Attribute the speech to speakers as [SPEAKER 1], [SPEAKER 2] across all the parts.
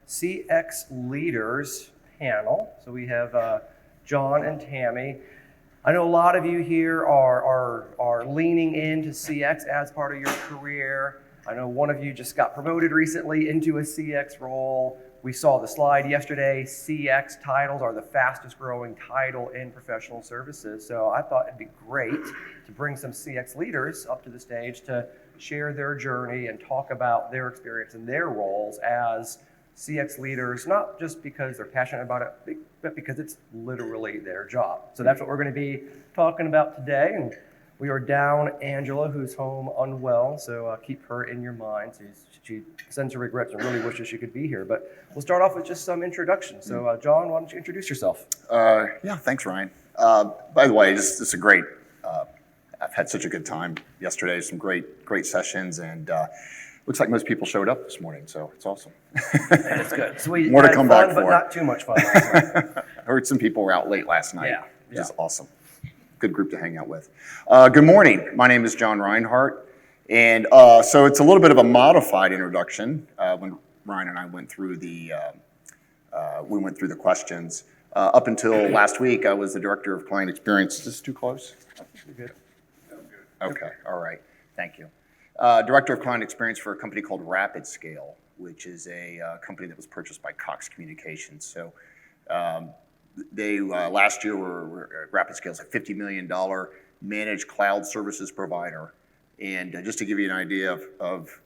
[SPEAKER 1] CX Leaders panel. So we have John and Tammy. I know a lot of you here are leaning into CX as part of your career. I know one of you just got promoted recently into a CX role. We saw the slide yesterday. CX titles are the fastest growing title in professional services. So I thought it'd be great to bring some CX leaders up to the stage to share their journey and talk about their experience and their roles as CX leaders, not just because they're passionate about it, but because it's literally their job. So that's what we're going to be talking about today. And we are down Angela, who's home unwell, so keep her in your mind. She sends her regrets and really wishes she could be here. But we'll start off with just some introductions. So John, why don't you introduce yourself?
[SPEAKER 2] Yeah, thanks, Ryan. By the way, this is a great, I've had such a good time yesterday, some great sessions, and looks like most people showed up this morning, so it's awesome.
[SPEAKER 1] That's good. So we
[SPEAKER 2] More to
[SPEAKER 1] had
[SPEAKER 2] come
[SPEAKER 1] fun,
[SPEAKER 2] back
[SPEAKER 1] but
[SPEAKER 2] for.
[SPEAKER 1] not too much fun last night.
[SPEAKER 2] I heard some people were out late last night,
[SPEAKER 1] Yeah,
[SPEAKER 2] which is awesome. Good group to hang out with. Good morning. My name is John Rinehart, and so it's a little bit of a modified introduction. When Ryan and I went through the questions. Up until last week, I was the director of client experience. Is this too close?
[SPEAKER 1] You're good.
[SPEAKER 2] Okay. All right. Thank you. Director of client experience for a company called RapidScale, which is a company that was purchased by Cox Communications. So. They last year were RapidScale is a $50 million managed cloud services provider, and just to give you an idea of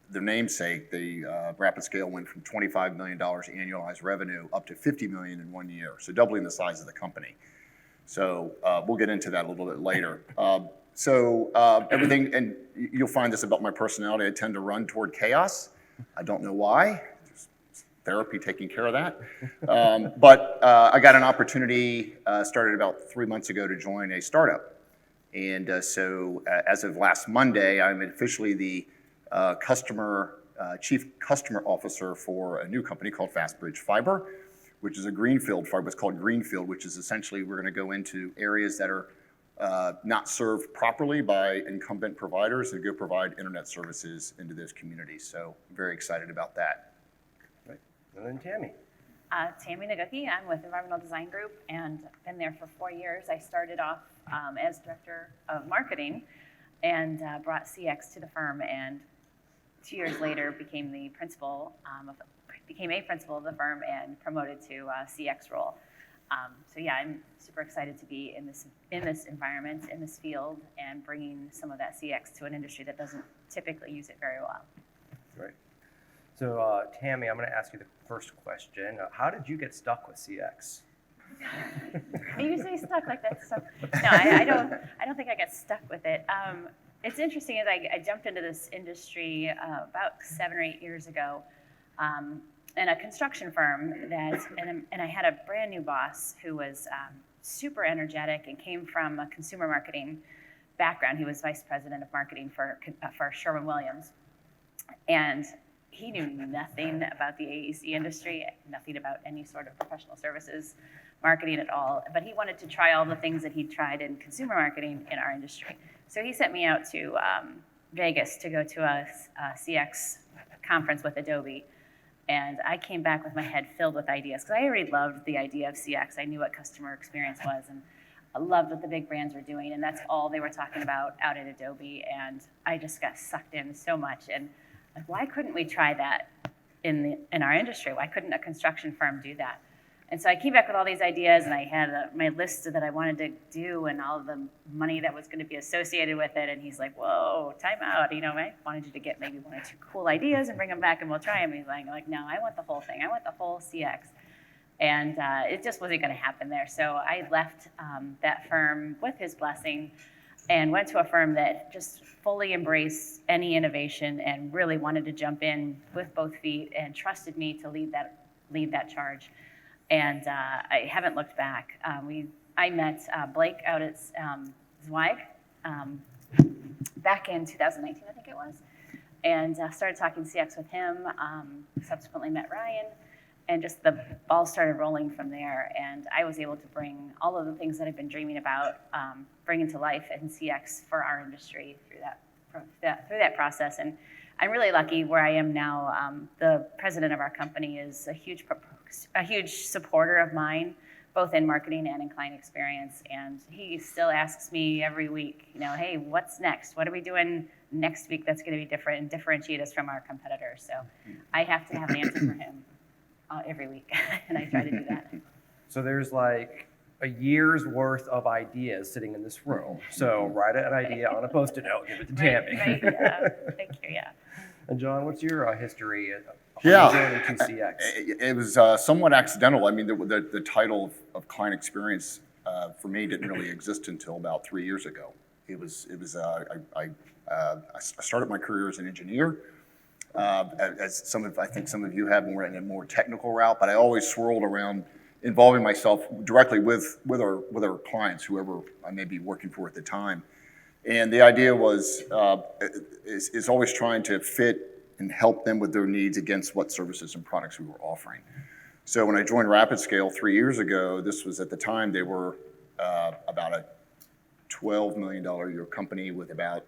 [SPEAKER 2] their namesake, the RapidScale went from $25 million annualized revenue up to $50 million in 1 year, so doubling the size of the company. So we'll get into that a little bit later. Everything, and you'll find this about my personality. I tend to run toward chaos. I don't know why. Therapy taking care of that. But I got an opportunity, started about 3 months ago, to join a startup. And so as of last Monday, I'm officially the chief customer officer for a new company called FastBridge Fiber, which is a greenfield fiber. It's called greenfield, which is essentially we're going to go into areas that are not served properly by incumbent providers and go provide internet services into those communities. So I'm very excited about that.
[SPEAKER 1] And then Tammy.
[SPEAKER 3] Tammy Nagucki. I'm with Environmental Design Group and been there for 4 years. I started off as director of marketing and brought CX to the firm, and 2 years later became a principal of the firm and promoted to a CX role. So yeah, I'm super excited to be in this environment, in this field, and bringing some of that CX to an industry that doesn't typically use it very well.
[SPEAKER 1] Great. So Tammy, I'm going to ask you the first question. How did you get stuck with CX?
[SPEAKER 3] I usually stuck like that. So, no, I don't think I got stuck with it. It's interesting as I jumped into this industry about 7 or 8 years ago in a construction firm and I had a brand new boss who was super energetic and came from a consumer marketing background. He was vice president of marketing for Sherwin-Williams, and he knew nothing about the AEC industry, nothing about any sort of professional services marketing at all, but he wanted to try all the things that he'd tried in consumer marketing in our industry. So he sent me out to Vegas to go to a CX conference with Adobe, and I came back with my head filled with ideas, because I already loved the idea of CX. I knew what customer experience was, and I loved what the big brands were doing, and that's all they were talking about out at Adobe, and I just got sucked in so much. And like, why couldn't we try that in our industry? Why couldn't a construction firm do that? And so I came back with all these ideas, and I had my list that I wanted to do and all the money that was going to be associated with it. And he's like, whoa, time out. I wanted you to get maybe 1 or 2 cool ideas and bring them back and we'll try them. And he's like, no, I want the whole thing. I want the whole CX. And it just wasn't going to happen there. So I left that firm with his blessing and went to a firm that just fully embraced any innovation and really wanted to jump in with both feet and trusted me to lead that charge. And I haven't looked back. I met Blake out at Zweig back in 2019, I think it was, and started talking CX with him. Subsequently met Ryan, and just the ball started rolling from there. And I was able to bring all of the things that I've been dreaming about, bring into life in CX for our industry through that process. And I'm really lucky where I am now. The president of our company is a huge supporter of mine, both in marketing and in client experience. And he still asks me every week, hey, what's next? What are we doing next week that's going to be different and differentiate us from our competitors? So I have to have an answer for him every week, and I try to do that.
[SPEAKER 1] So there's like a year's worth of ideas sitting in this room. So write an idea on a Post-it note, give it to Tammy.
[SPEAKER 3] Right, yeah. Thank you, yeah.
[SPEAKER 1] And John, what's your history of
[SPEAKER 2] Yeah.
[SPEAKER 1] joining CX?
[SPEAKER 2] It was somewhat accidental. I mean, the title of client experience for me didn't really exist until about 3 years ago. I started my career as an engineer, as I think some of you have, more in a more technical route. But I always swirled around involving myself directly with our clients, whoever I may be working for at the time. And the idea was is always trying to fit and help them with their needs against what services and products we were offering. So when I joined RapidScale 3 years ago, this was at the time they were about a $12 million a year company with about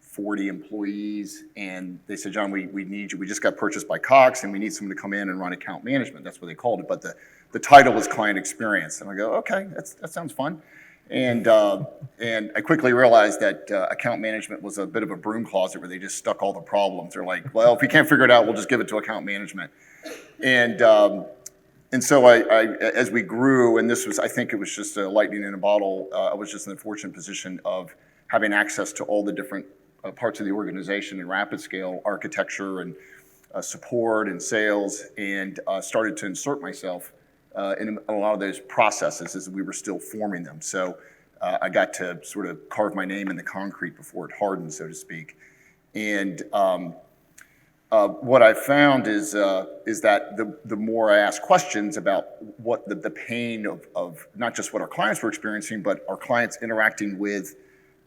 [SPEAKER 2] 40 employees. And they said, John, we need you. We just got purchased by Cox and we need someone to come in and run account management. That's what they called it. But the title was client experience. And I go, okay, that sounds fun. And I quickly realized that account management was a bit of a broom closet where they just stuck all the problems. They're like, well, if we can't figure it out, we'll just give it to account management. And so as we grew, and I think it was just a lightning in a bottle, I was just in the fortunate position of having access to all the different parts of the organization in RapidScale, architecture and support and sales, and started to insert myself in a lot of those processes as we were still forming them. So I got to sort of carve my name in the concrete before it hardened, so to speak. And what I found is that the more I asked questions about what the pain of not just what our clients were experiencing, but our clients interacting with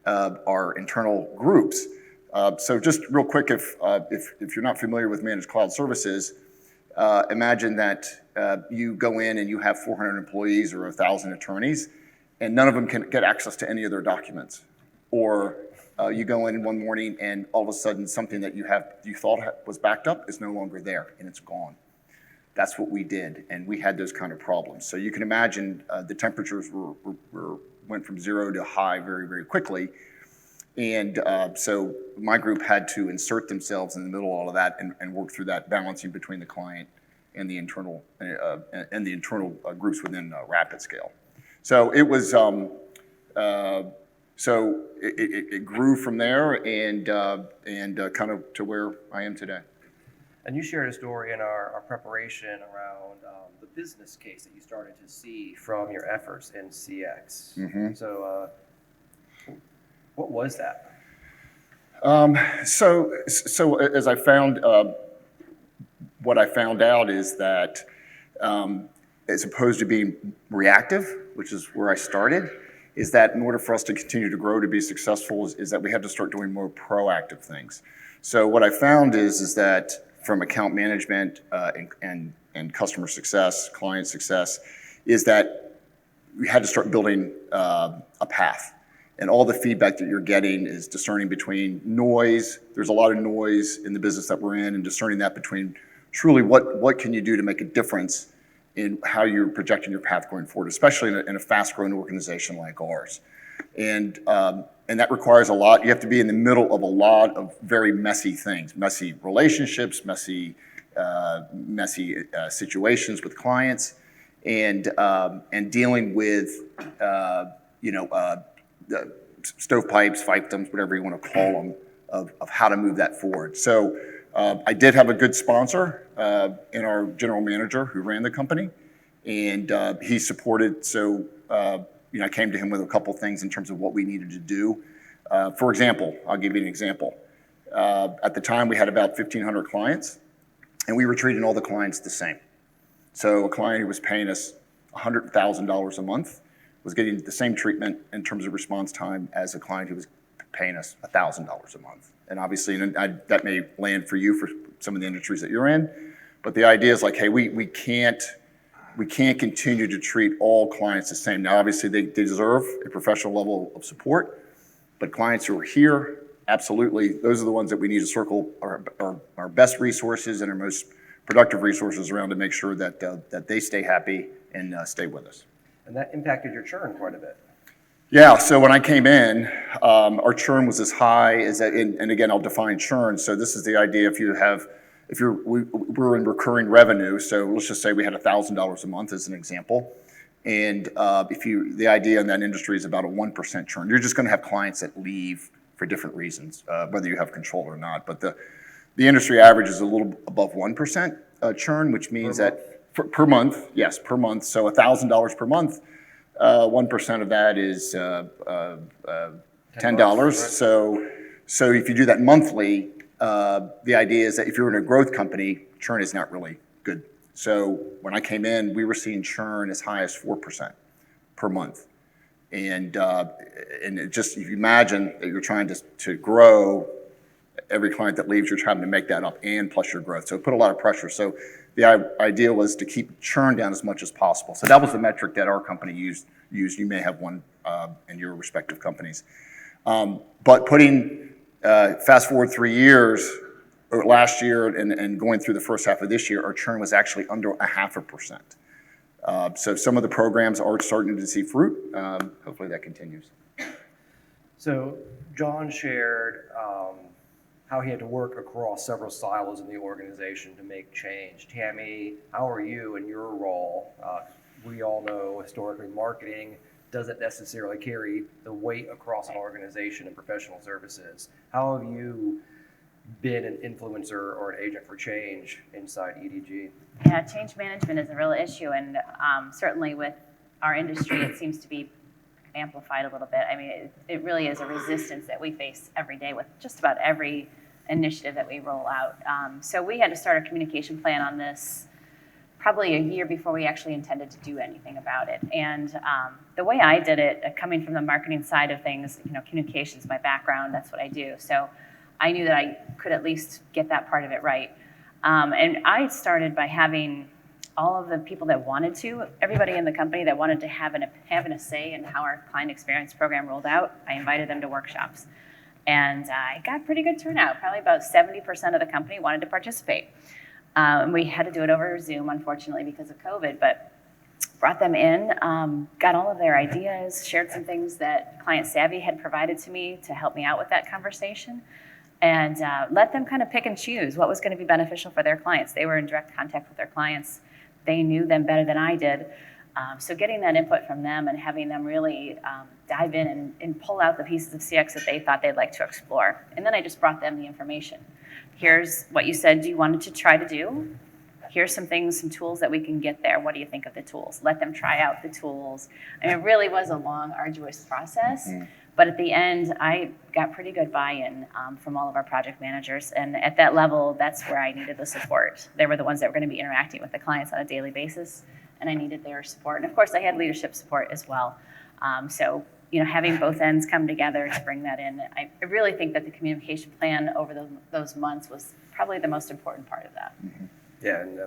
[SPEAKER 2] our internal groups. So just real quick, if you're not familiar with managed cloud services, imagine that you go in and you have 400 employees or 1,000 attorneys, and none of them can get access to any of their documents. Or you go in one morning and all of a sudden something that you thought was backed up is no longer there and it's gone. That's what we did, and we had those kind of problems. So you can imagine the temperatures went from 0 to high very, very quickly. And so my group had to insert themselves in the middle of all of that and work through that balancing between the client and the internal groups within RapidScale. So it was it grew from there and kind of to where I am today.
[SPEAKER 1] And you shared a story in our preparation around the business case that you started to see from your efforts in CX.
[SPEAKER 2] Mm-hmm.
[SPEAKER 1] So what was that?
[SPEAKER 2] So as I found, what I found out is that as opposed to being reactive, which is where I started, is that in order for us to continue to grow, to be successful, is that we had to start doing more proactive things. So what I found is that from account management and customer success, client success, is that we had to start building a path. And all the feedback that you're getting is discerning between noise. There's a lot of noise in the business that we're in, and discerning that between truly what can you do to make a difference in how you're projecting your path going forward, especially in a fast-growing organization like ours. And that requires a lot. You have to be in the middle of a lot of very messy things, messy relationships, messy situations with clients, and dealing with the stovepipes, fiefdoms, whatever you want to call them, of how to move that forward. So I did have a good sponsor in our general manager who ran the company, and he supported. So I came to him with a couple things in terms of what we needed to do. For example, I'll give you an example. At the time, we had about 1,500 clients, and we were treating all the clients the same. So a client who was paying us $100,000 a month was getting the same treatment in terms of response time as a client who was paying us $1,000 a month. And obviously, that may land for you for some of the industries that you're in, but the idea is like, hey, we can't continue to treat all clients the same. Now, obviously, they deserve a professional level of support, but clients who are here absolutely. Those are the ones that we need to circle our best resources and our most productive resources around to make sure that that they stay happy and stay with us.
[SPEAKER 1] And that impacted your churn quite a bit.
[SPEAKER 2] Yeah, so when I came in, our churn was as high as that, and again, I'll define churn. So this is the idea: we're in recurring revenue. So let's just say we had $1,000 a month as an example, and the idea in that industry is about a 1% churn. You're just going to have clients that leave for different reasons, whether you have control or not. But the industry average is a little above 1% churn, which means per month, yes, per month. So $1,000 per month. 1% of that is $10. So if you do that monthly, the idea is that if you're in a growth company, churn is not really good. So when I came in, we were seeing churn as high as 4% per month, and it just, if you imagine that you're trying to grow, every client that leaves, you're trying to make that up and plus your growth. So it put a lot of pressure. So the idea was to keep churn down as much as possible. So that was the metric that our company used. You may have one in your respective companies. But fast forward 3 years, or last year and going through the first half of this year, our churn was actually under 0.5%. So some of the programs are starting to see fruit. Hopefully that continues.
[SPEAKER 1] So John shared how he had to work across several silos in the organization to make change. Tammy, how are you in your role? We all know historically marketing doesn't necessarily carry the weight across an organization in professional services. How have you been an influencer or an agent for change inside EDG?
[SPEAKER 3] Yeah, change management is a real issue, and certainly with our industry, it seems to be amplified a little bit. I mean, it really is a resistance that we face every day with just about every initiative that we roll out. So we had to start a communication plan on this probably a year before we actually intended to do anything about it. And the way I did it, coming from the marketing side of things, communications, my background, that's what I do. So I knew that I could at least get that part of it right. And I started by having all of the people that wanted to, everybody in the company that wanted to having a say in how our client experience program rolled out, I invited them to workshops. And I got pretty good turnout. Probably about 70% of the company wanted to participate. We had to do it over Zoom, unfortunately, because of COVID, but brought them in, got all of their ideas, shared some things that Client Savvy had provided to me to help me out with that conversation, and let them kind of pick and choose what was going to be beneficial for their clients. They were in direct contact with their clients. They knew them better than I did. So getting that input from them and having them really dive in and pull out the pieces of CX that they thought they'd like to explore. And then I just brought them the information. Here's what you said you wanted to try to do. Here's some things, some tools that we can get there. What do you think of the tools? Let them try out the tools. And it really was a long, arduous process. Mm-hmm. But at the end, I got pretty good buy-in from all of our project managers. And at that level, that's where I needed the support. They were the ones that were going to be interacting with the clients on a daily basis, and I needed their support. And of course, I had leadership support as well. So, having both ends come together to bring that in, I really think that the communication plan over those months was probably the most important part of that.
[SPEAKER 1] Mm-hmm. Yeah, and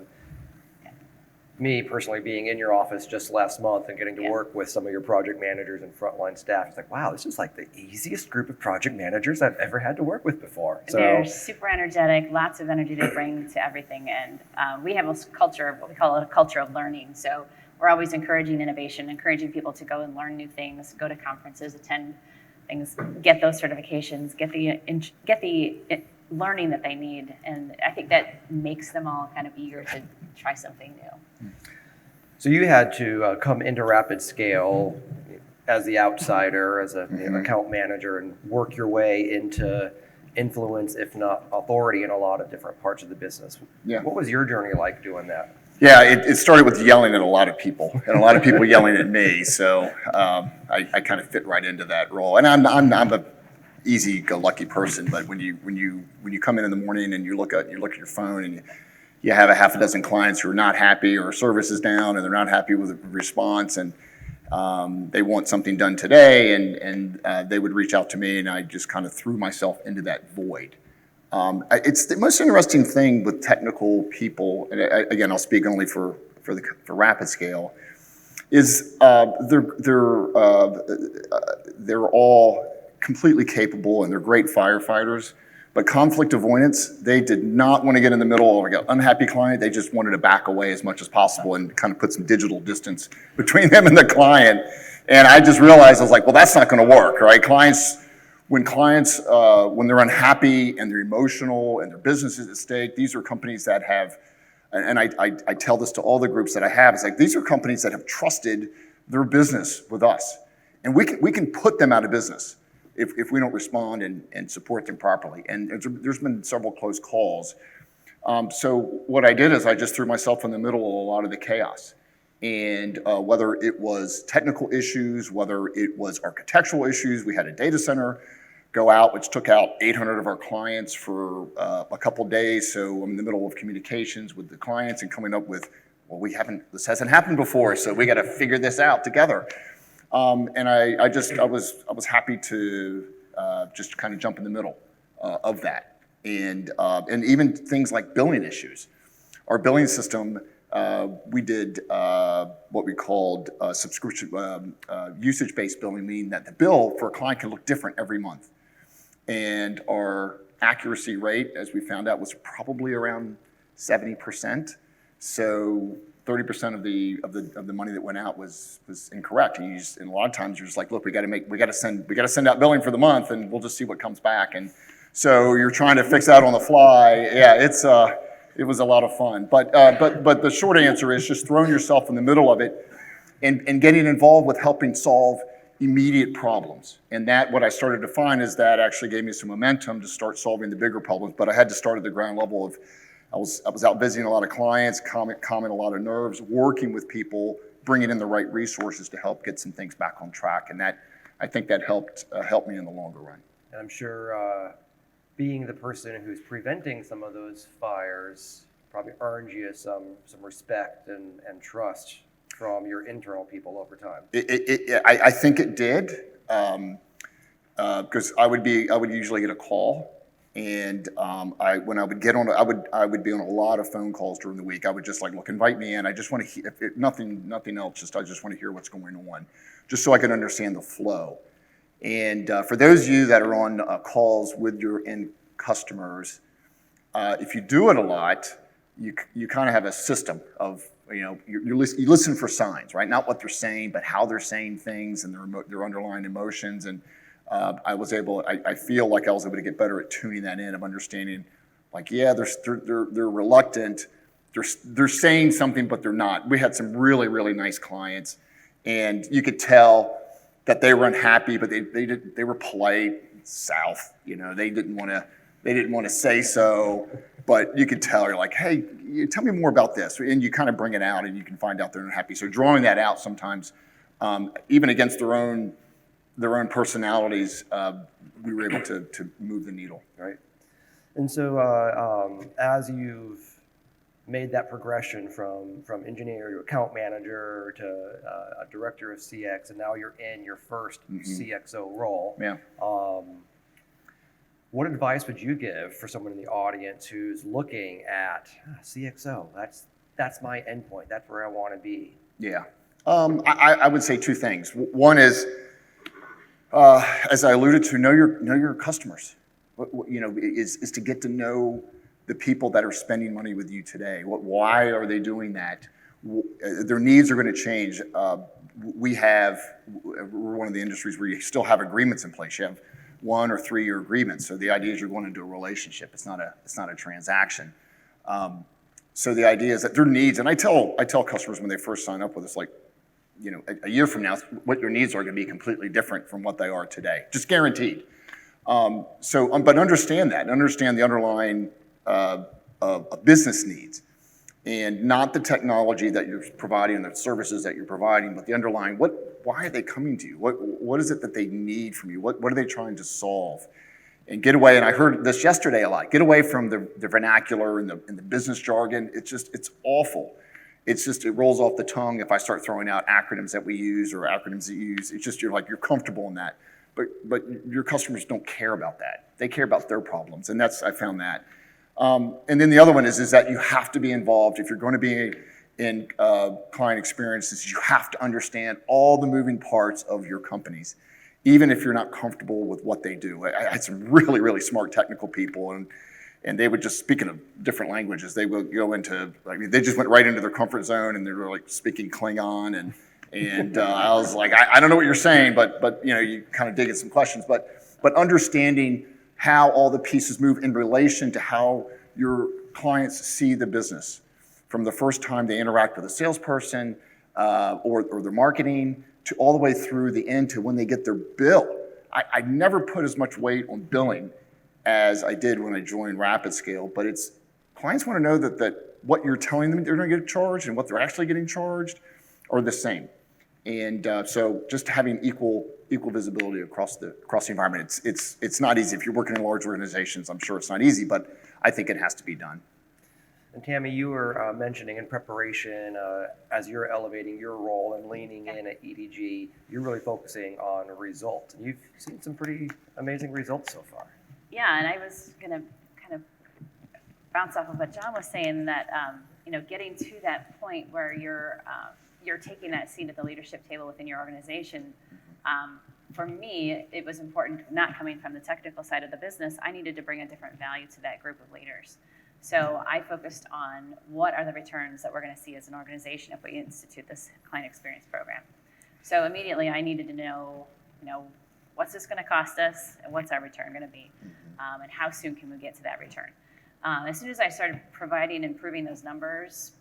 [SPEAKER 1] me personally being in your office just last month and getting to work with some of your project managers and frontline staff, it's like, wow, this is like the easiest group of project managers I've ever had to work with before. So
[SPEAKER 3] they're super energetic, lots of energy they bring to everything, and we have a culture, what we call a culture of learning. So we're always encouraging innovation, encouraging people to go and learn new things, go to conferences, attend things, get those certifications, get the learning that they need, and I think that makes them all kind of eager to try something new.
[SPEAKER 1] So you had to come into Rapid Scale as the outsider, as an account manager, and work your way into influence, if not authority, in a lot of different parts of the business. Yeah. What was your journey like doing that?
[SPEAKER 2] Yeah, it started with yelling at a lot of people, and a lot of people yelling at me. So I kind of fit right into that role. And I'm a easy-go-lucky person, but when you come in the morning and you look at your phone and you have a half a dozen clients who are not happy, or service is down and they're not happy with the response, and they want something done today, and they would reach out to me, and I just kind of threw myself into that void. It's the most interesting thing with technical people, and again, I'll speak only for Rapid Scale, is they're all completely capable and they're great firefighters. But conflict avoidance, they did not want to get in the middle of an unhappy client. They just wanted to back away as much as possible and kind of put some digital distance between them and the client. And I just realized, I was like, well, that's not going to work, right? When they're unhappy and they're emotional and their business is at stake, these are companies that have, and I tell this to all the groups that I have, it's like, these are companies that have trusted their business with us. And we can put them out of business if we don't respond and support them properly. And there's been several close calls. So what I did is I just threw myself in the middle of a lot of the chaos. And whether it was technical issues, whether it was architectural issues, we had a data center go out, which took out 800 of our clients for a couple days. So I'm in the middle of communications with the clients and coming up with, well, this hasn't happened before, so we got to figure this out together. And I was happy to just kind of jump in the middle of that. And even things like billing issues. Our billing system, we did what we called subscription usage-based billing, meaning that the bill for a client can look different every month. And our accuracy rate, as we found out, was probably around 70%. So 30% of the money that went out was incorrect. And a lot of times you're just like, look, we got to send out billing for the month, and we'll just see what comes back. And so you're trying to fix that on the fly. Yeah, it was a lot of fun. But the short answer is just throwing yourself in the middle of it and getting involved with helping solve immediate problems. And that, what I started to find, is that actually gave me some momentum to start solving the bigger problems. But I had to start at the ground level of, I was out visiting a lot of clients, calming a lot of nerves, working with people, bringing in the right resources to help get some things back on track. And that, I think that helped me in the longer run.
[SPEAKER 1] And I'm sure being the person who's preventing some of those fires probably earned you some respect and trust from your internal people over time.
[SPEAKER 2] I think it did, because I would usually get a call. And when I would get on, I would be on a lot of phone calls during the week. I would just like, look, invite me in. I just want to hear, nothing else. I just want to hear what's going on, just so I can understand the flow. And for those of you that are on calls with your end customers, if you do it a lot, you kind of have a system of, you listen for signs, right? Not what they're saying, but how they're saying things and their underlying emotions. And I feel like I was able to get better at tuning that in, of understanding, like, yeah, they're reluctant. They're saying something, but they're not. We had some really, really nice clients, and you could tell that they were unhappy, but they were polite, south. They didn't want to say so, but you could tell. You're like, hey, tell me more about this, and you kind of bring it out, and you can find out they're unhappy. So drawing that out sometimes, even against their own personalities, we were able to move the needle.
[SPEAKER 1] Right. And so as you've made that progression from engineer to account manager to a director of CX, and now you're in your first CXO role.
[SPEAKER 2] Yeah.
[SPEAKER 1] What advice would you give for someone in the audience who's looking at CXO? That's my endpoint. That's where I want to be.
[SPEAKER 2] Yeah. I would say two things. One is, as I alluded to, know your customers. Is to get to know the people that are spending money with you today. Why are they doing that? Their needs are going to change. We're one of the industries where you still have agreements in place. You have 1 or 3 year agreements. So the idea is you're going into a relationship. It's not a transaction. So the idea is that their needs, and I tell customers when they first sign up with us, like, a year from now, what your needs are going to be completely different from what they are today, just guaranteed. But understand that, understand the underlying business needs, and not the technology that you're providing and the services that you're providing, but the underlying, why are they coming to you? What is it that they need from you? What are they trying to solve? And get away, and I heard this yesterday a lot, get away from the vernacular and the business jargon. It's awful. It rolls off the tongue if I start throwing out acronyms that we use or acronyms that you use. It's just, you're comfortable in that. But your customers don't care about that. They care about their problems, and I found that. And then the other one is that you have to be involved. If you're going to be in client experiences, you have to understand all the moving parts of your companies. even if you're not comfortable with what they do. I had some really, really smart technical people, and they would just, speaking of different languages, they would go into, I mean, they just went right into their comfort zone, and they were like speaking Klingon, and I was like, I don't know what you're saying, but you know, you kind of dig at some questions, but understanding how all the pieces move in relation to how your clients see the business from the first time they interact with a salesperson or their marketing to all the way through the end to when they get their bill. I never put as much weight on billing as I did when I joined RapidScale, but it's clients want to know that what you're telling them they're going to get charged and what they're actually getting charged are the same. And so just having equal visibility across the environment, it's not easy. If you're working in large organizations, I'm sure it's not easy, but I think it has to be done.
[SPEAKER 1] And Tammy, you were mentioning in preparation, as you're elevating your role and leaning in at EDG, you're really focusing on results. And you've seen some pretty amazing results so far.
[SPEAKER 3] Yeah, and I was going to kind of bounce off of what John was saying, that you know, getting to that point where you're taking that seat at the leadership table within your organization. For me, it was important, not coming from the technical side of the business, I needed to bring a different value to that group of leaders. So I focused on what are the returns that we're going to see as an organization if we institute this client experience program. So immediately I needed to know, you know, what's this going to cost us and what's our return going to be, and how soon can we get to that return. As soon as I started providing and proving those numbers,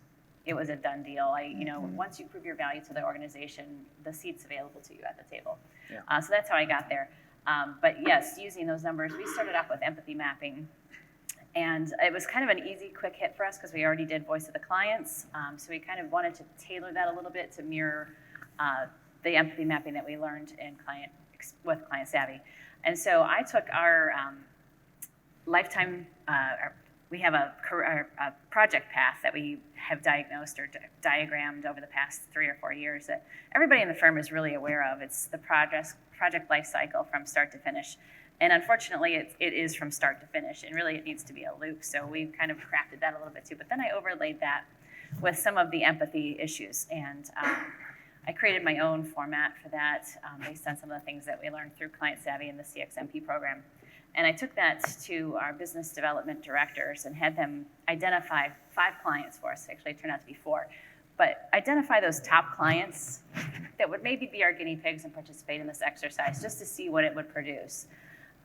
[SPEAKER 3] it was a done deal. You know, once you prove your value to the organization, the seat's available to you at the table. Yeah. So that's how I got there. But yes, using those numbers, we started off with empathy mapping. And it was kind of an easy, quick hit for us because we already did voice of the clients. So we kind of wanted to tailor that a little bit to mirror the empathy mapping that we learned in with Client Savvy. And so I took our lifetime, we have a project path that we have diagnosed or diagrammed over the past 3 or 4 years that everybody in the firm is really aware of. It's the project life cycle from start to finish. And unfortunately, it is from start to finish, and really it needs to be a loop. So we've kind of crafted that a little bit too. But then I overlaid that with some of the empathy issues, and I created my own format for that based on some of the things that we learned through Client Savvy and the CXMP program. And I took that to our business development directors and had them identify 5 clients for us. Actually, it turned out to be 4. But identify those top clients that would maybe be our guinea pigs and participate in this exercise just to see what it would produce.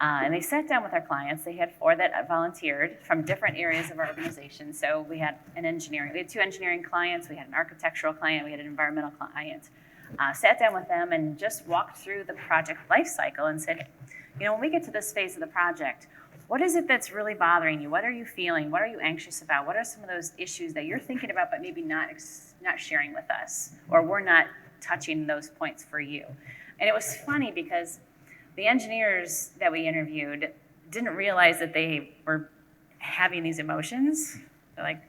[SPEAKER 3] And they sat down with our clients. They had 4 that volunteered from different areas of our organization. So we had 2 engineering clients, we had an architectural client, we had an environmental client. Sat down with them and just walked through the project life cycle and said, you know, when we get to this phase of the project, what is it that's really bothering you? What are you feeling? What are you anxious about? What are some of those issues that you're thinking about but maybe not sharing with us? Or we're not touching those points for you. And it was funny because the engineers that we interviewed didn't realize that they were having these emotions. They're like,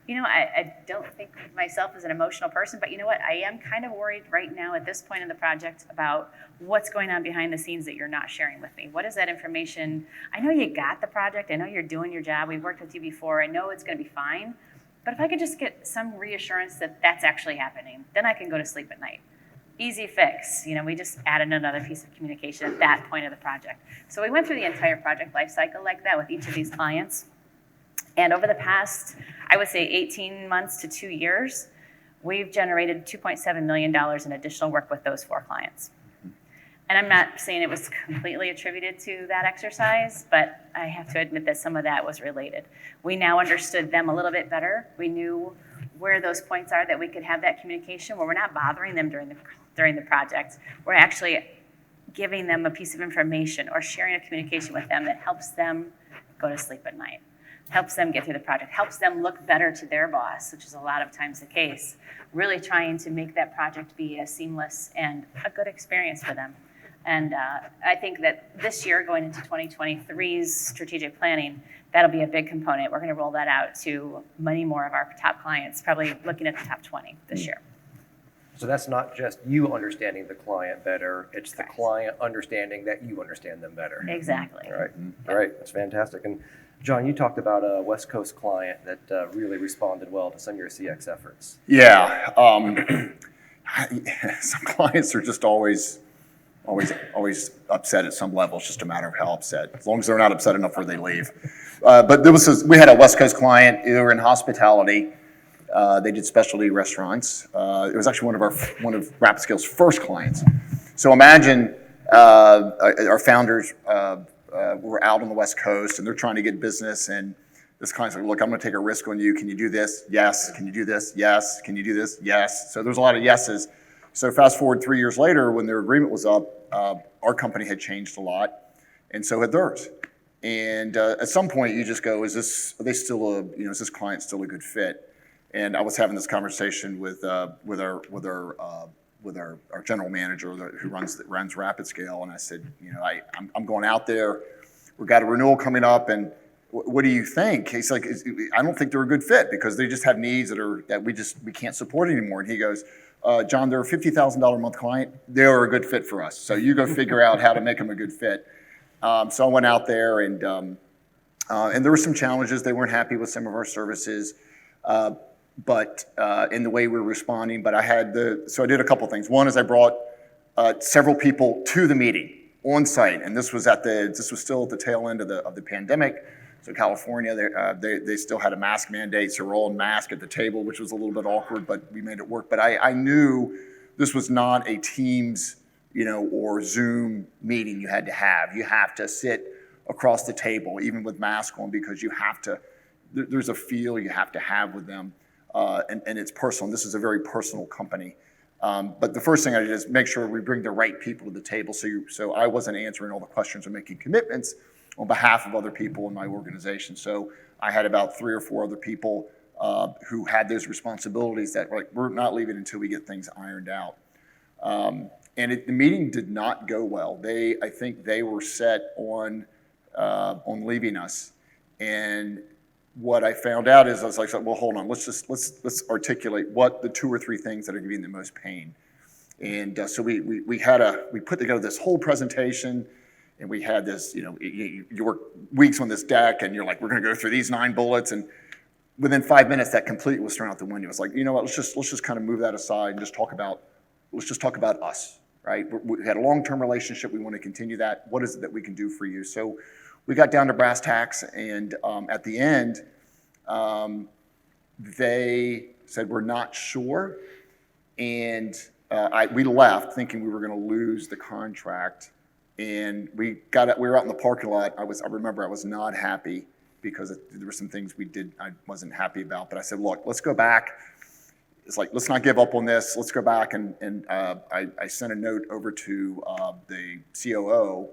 [SPEAKER 3] you know, I don't think of myself as an emotional person, but you know what? I am kind of worried right now at this point in the project about what's going on behind the scenes that you're not sharing with me. What is that information? I know you got the project. I know you're doing your job. We've worked with you before. I know it's going to be fine. But if I could just get some reassurance that that's actually happening, then I can go to sleep at night. Easy fix. You know, we just added another piece of communication at that point of the project. So we went through the entire project life cycle like that with each of these clients. And over the past, I would say 18 months to 2 years, we've generated $2.7 million in additional work with those 4 clients. And I'm not saying it was completely attributed to that exercise, but I have to admit that some of that was related. We now understood them a little bit better. We knew where those points are that we could have that communication where we're not bothering them during the project. We're actually giving them a piece of information or sharing a communication with them that helps them go to sleep at night, helps them get through the project, helps them look better to their boss, which is a lot of times the case, really trying to make that project be a seamless and a good experience for them. And I think that this year, going into 2023's strategic planning, that'll be a big component. We're going to roll that out to many more of our top clients, probably looking at the top 20 this year.
[SPEAKER 1] So that's not just you understanding the client better, it's the client understanding that you understand them better.
[SPEAKER 3] Exactly.
[SPEAKER 1] All right, all right, that's fantastic. And John, you talked about a West Coast client that really responded well to some of your CX efforts.
[SPEAKER 2] Yeah, some clients are just always always upset at some level. It's just a matter of how upset. As long as they're not upset enough where they leave. But we had a West Coast client. They were in hospitality. They did specialty restaurants. It was actually one of RapidScale's first clients. So imagine our founders were out on the West Coast and they're trying to get business, and this client's like, look, I'm going to take a risk on you. Can you do this? Yes. Can you do this? Yes. Can you do this? Yes. So there's a lot of yeses. So fast forward 3 years later, when their agreement was up, our company had changed a lot, and so had theirs. And at some point, you just go, is this client still a good fit? And I was having this conversation with our general manager who runs RapidScale, and I said, I'm going out there. We've got a renewal coming up, and what do you think? He's like, I don't think they're a good fit because they just have needs that we can't support anymore. And he goes, John, they're a $50,000 a month client. They're a good fit for us. So you go figure out how to make them a good fit. So I went out there, and there were some challenges. They weren't happy with some of our services, but in the way we were responding. But so I did a couple things. One is I brought several people to the meeting on site, and this was still at the tail end of the pandemic. So California, they still had a mask mandate, so we're all in mask at the table, which was a little bit awkward, but we made it work. But I knew this was not a Teams, or Zoom meeting you had to have. You have to sit across the table, even with mask on, because there's a feel you have to have with them, and it's personal. This is a very personal company. But the first thing I did is make sure we bring the right people to the table. So I wasn't answering all the questions or making commitments on behalf of other people in my organization. So I had about 3 or 4 other people who had those responsibilities that were like, we're not leaving until we get things ironed out. And the meeting did not go well. I think they were set on leaving us. And what I found out is I was like, well, hold on, let's articulate what the 2 or 3 things that are giving the most pain. And so we put together this whole presentation, and we had this, you work weeks on this deck, and you're like, we're going to go through these 9 bullets, and within 5 minutes, that completely was thrown out the window. It's like, you know what? Let's just kind of move that aside and just talk about us, right? We had a long-term relationship. We want to continue that. What is it that we can do for you? So we got down to brass tacks, and at the end, they said, we're not sure, and we left thinking we were going to lose the contract. And we were out in the parking lot. I remember I was not happy because there were some things I wasn't happy about. But I said, look, let's go back. It's like, let's not give up on this. Let's go back. And I sent a note over to the COO,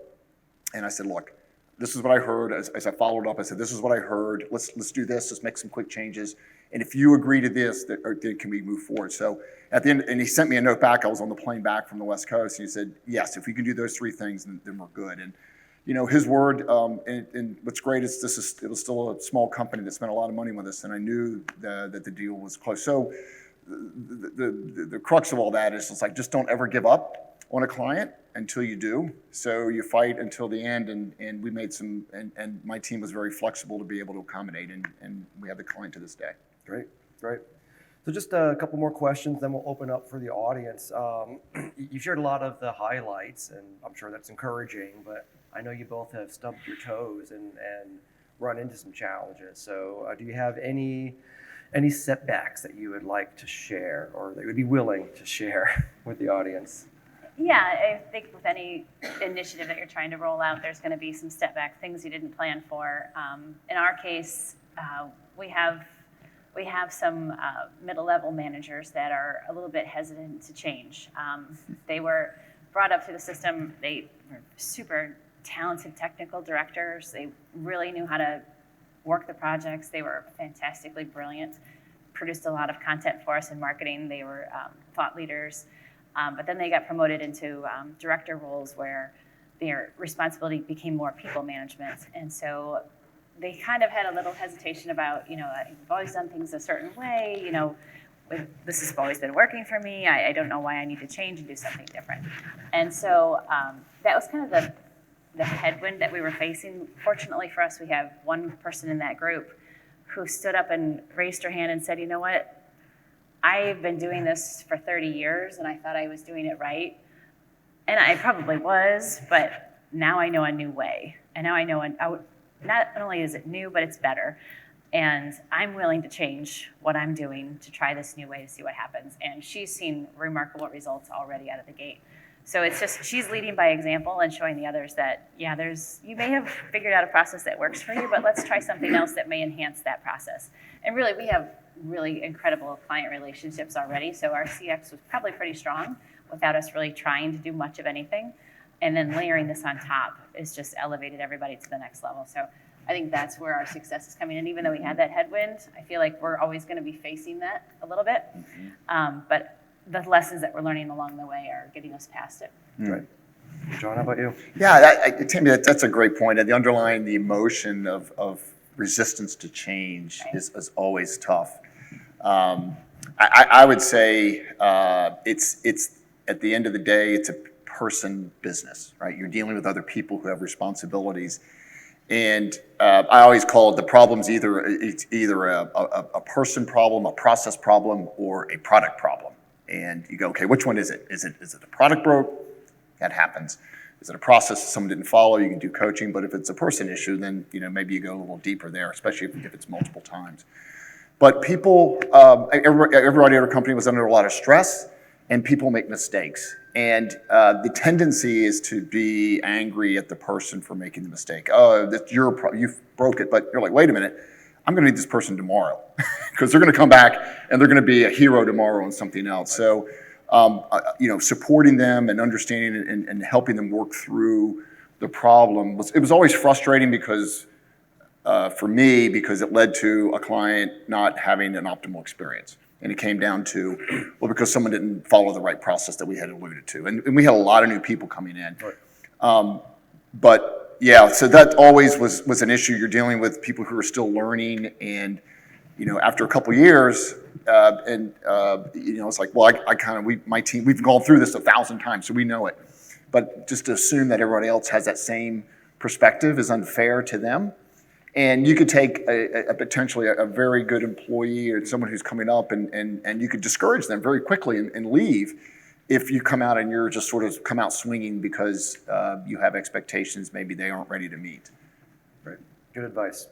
[SPEAKER 2] and I said, look, this is what I heard. As I followed up, I said, this is what I heard. Let's do this. Let's make some quick changes. And if you agree to this, then can we move forward? So at the end, and he sent me a note back. I was on the plane back from the West Coast, and he said, yes, if we can do those 3 things, then we're good. And his word. And what's great is it was still a small company that spent a lot of money with us, and I knew that the deal was close. So the crux of all that is it's like, just don't ever give up on a client until you do. So you fight until the end, and we made and my team was very flexible to be able to accommodate, and we have the client to this day.
[SPEAKER 1] Great. So just a couple more questions, then we'll open up for the audience. You shared a lot of the highlights, and I'm sure that's encouraging, but I know you both have stubbed your toes and run into some challenges. So do you have any setbacks that you would like to share, or that you would be willing to share with the audience?
[SPEAKER 3] Yeah, I think with any initiative that you're trying to roll out, there's going to be some setbacks, things you didn't plan for. In our case, we have some middle-level managers that are a little bit hesitant to change. They were brought up through the system. They were super talented technical directors. They really knew how to work the projects. They were fantastically brilliant, produced a lot of content for us in marketing. They were thought leaders. But then they got promoted into director roles where their responsibility became more people management. And so they kind of had a little hesitation about, I've always done things a certain way, this has always been working for me. I don't know why I need to change and do something different. And so that was kind of the headwind that we were facing. Fortunately for us, we have one person in that group who stood up and raised her hand and said, you know what? I've been doing this for 30 years, and I thought I was doing it right. And I probably was, but now I know a new way. And now I know not only is it new, but it's better. And I'm willing to change what I'm doing to try this new way to see what happens. And she's seen remarkable results already out of the gate. So it's just, she's leading by example and showing the others that, yeah, you may have figured out a process that works for you, but let's try something else that may enhance that process. And really, we have really incredible client relationships already. So our CX was probably pretty strong without us really trying to do much of anything. And then layering this on top has just elevated everybody to the next level. So I think that's where our success is coming in. Even though we had that headwind, I feel like we're always going to be facing that a little bit. But the lessons that we're learning along the way are getting us past it.
[SPEAKER 1] Right. John, how about you?
[SPEAKER 2] Yeah, Tammy, that's a great point. And the emotion of resistance to change is always tough. I would say it's at the end of the day, it's a person business, right? You're dealing with other people who have responsibilities. And I always call it the problem's either a person problem, a process problem, or a product problem. And you go, okay, which one is it? Is it the product broke? That happens. Is it a process that someone didn't follow? You can do coaching. But if it's a person issue, then maybe you go a little deeper there, especially if it's multiple times. But people, everybody at our company was under a lot of stress, and people make mistakes. And the tendency is to be angry at the person for making the mistake. Oh, you broke it. But you're like, wait a minute. I'm going to need this person tomorrow because they're going to come back and they're going to be a hero tomorrow on something else. So, supporting them and understanding and helping them work through the problem was always frustrating because for me, because it led to a client not having an optimal experience. And it came down to, because someone didn't follow the right process that we had alluded to. And we had a lot of new people coming in. Right. Yeah, so that always was an issue. You're dealing with people who are still learning, and after a couple of years, it's like, well, my team, we've gone through this 1,000 times, so we know it. But just to assume that everybody else has that same perspective is unfair to them. And you could take a potentially a very good employee or someone who's coming up, and you could discourage them very quickly and leave. If you come out and you're just sort of come out swinging because you have expectations maybe they aren't ready to meet.
[SPEAKER 1] Right. Good advice.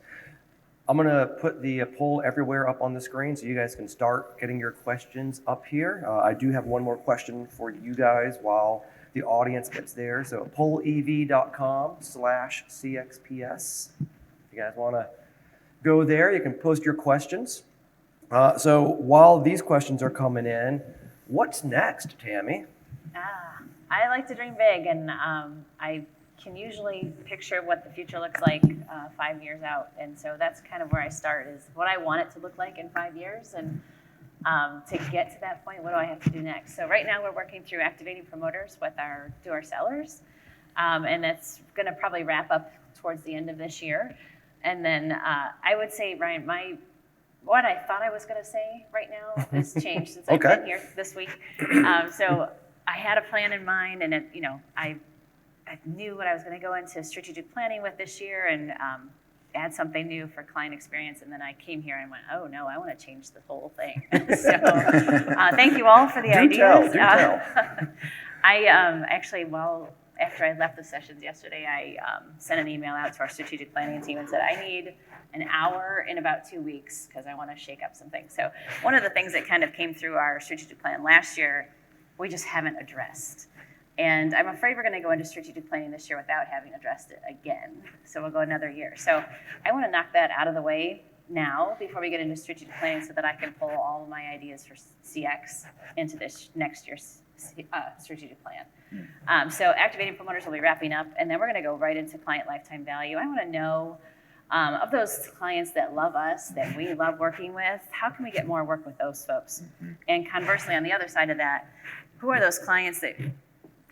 [SPEAKER 1] I'm going to put the poll everywhere up on the screen so you guys can start getting your questions up here. I do have one more question for you guys while the audience gets there. So pollev.com/CXps. If you guys want to go there, you can post your questions. So while these questions are coming in, what's next, Tammy?
[SPEAKER 3] I like to dream big, and I can usually picture what the future looks like 5 years out. And so that's kind of where I start, is what I want it to look like in 5 years. And to get to that point, what do I have to do next? So right now we're working through activating promoters with our sellers. And that's going to probably wrap up towards the end of this year. And then I would say, Ryan, what I thought I was going to say right now has changed since I've been here this week. So I had a plan in mind, and I knew what I was going to go into strategic planning with this year and add something new for client experience. And then I came here and went, oh no, I want to change the whole thing. So thank you all for the ideas.
[SPEAKER 1] Do tell.
[SPEAKER 3] After I left the sessions yesterday, I sent an email out to our strategic planning team and said, I need an hour in about 2 weeks because I want to shake up some things. So one of the things that kind of came through our strategic plan last year, we just haven't addressed. And I'm afraid we're going to go into strategic planning this year without having addressed it again. So we'll go another year. So I want to knock that out of the way now before we get into strategic planning so that I can pull all of my ideas for CX into this next year's strategic plan. So activating promoters will be wrapping up, and then we're going to go right into client lifetime value. I want to know of those clients that love us, that we love working with, how can we get more work with those folks? And conversely, on the other side of that, who are those clients that